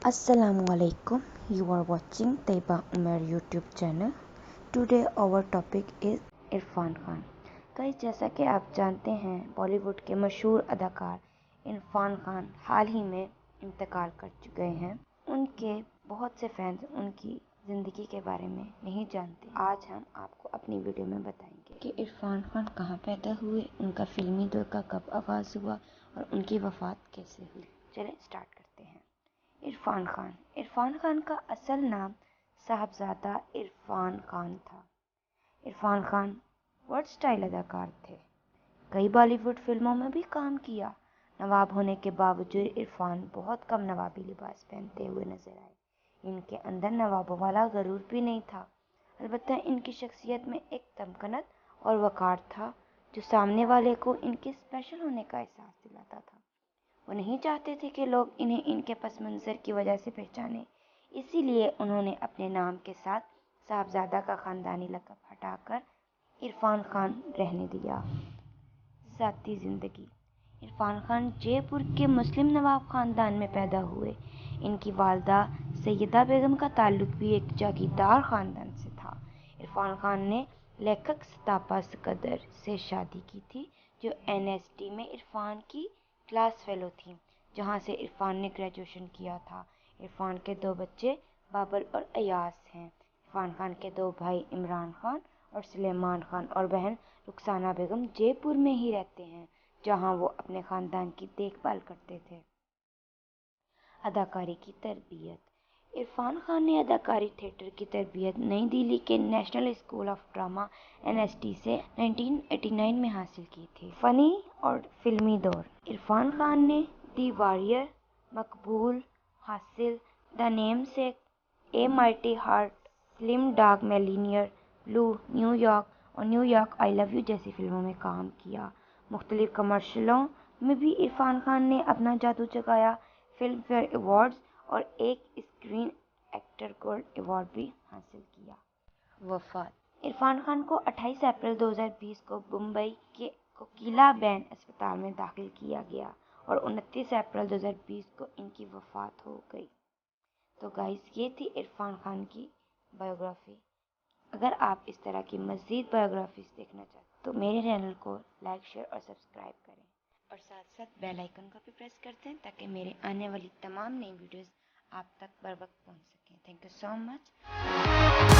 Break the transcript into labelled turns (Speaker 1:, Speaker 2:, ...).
Speaker 1: Assalamu alaikum. You are watching Taiba Umar YouTube channel. Today our topic is Irfan Khan. Guys, जैसा कि आप जानते हैं, बॉलीवुड के मशहूर अदाकार इरफान खान हाल ही में इंतकाल कर चुके हैं. उनके बहुत से फैंस उनकी ज़िंदगी के बारे में नहीं जानते. आज हम आपको अपनी वीडियो में बताएंगे कि इरफान खान कहाँ पैदा हुए, उनका फिल्मी दौर का कब आगाज़ हुआ और उनकी वफ़ात कैसे हुई. चलें स्टार्ट करते हैं. इरफान खान का असल नाम साहबजादा इरफान खान था. इरफान खान वर्सटाइल अदाकार थे. कई बॉलीवुड फिल्मों में भी काम किया. नवाब होने के बावजूद इरफान बहुत कम नवाबी लिबास पहनते हुए नजर आए. इनके अंदर नवाबों वाला गरूर भी नहीं था. अलबत्ता इनकी शख्सियत में एक तमकनत और वक़ार था जो सामने वाले को इनके स्पेशल होने का एहसास दिलाता था. वो नहीं चाहते थे कि लोग इन्हें इनके पस मंज़र की वजह से पहचानें. इसीलिए उन्होंने अपने नाम के साथ साहबजादा का ख़ानदानी लक़ब हटाकर इरफान खान रहने दिया. ज़ाती ज़िंदगी. इरफान खान जयपुर के मुस्लिम नवाब ख़ानदान में पैदा हुए. इनकी वालिदा सैयदा बेगम का ताल्लुक़ भी एक जागीरदार ख़ानदान से था. इरफान खान ने लेखक सतापा सिकंदर से शादी की थी, जो NST में इरफान की क्लास फेलो थी, जहां से इरफान ने ग्रेजुएशन किया था. इरफान के दो बच्चे बाबर और अयास हैं. इरफान खान के दो भाई इमरान खान और सुलेमान खान और बहन रुखसाना बेगम जयपुर में ही रहते हैं, जहां वो अपने ख़ानदान की देखभाल करते थे. अदाकारी की तरबियत. इरफान खान ने अदाकारी थिएटर की तरबियत नई दिल्ली के national school of drama NST से 1989 में हासिल की थी. फ़नी और फिल्मी दौर. इरफान खान ने दी वॉरियर, मकबूल, हासिल, the namesake, a mighty heart, slim dog millionaire, blue, New York और न्यूयॉर्क आई लव यू जैसी फिल्मों में काम किया. मुख्तलिफ कमर्शियलों में भी इरफान खान ने अपना जादू जगाया. फिल्म फेयर अवार्ड्स और एक स्क्रीन एक्टर गोल्ड अवार्ड भी हासिल किया. वफ़ात. इरफान खान को 28 अप्रैल 2020 को मुंबई के कोकिला बेन अस्पताल में दाखिल किया गया और 29 अप्रैल 2020 को इनकी वफ़ात हो गई. तो गाइस, ये थी इरफान खान की बायोग्राफी. अगर आप इस तरह की मज़ीद बायोग्राफीज देखना चाहते तो मेरे चैनल को लाइक, शेयर और सब्सक्राइब करें और साथ साथ बेल आइकन को भी प्रेस कर दें ताकि मेरे आने वाली तमाम नई वीडियोस आप तक बर वक्त पहुंच सकें. Thank you so much.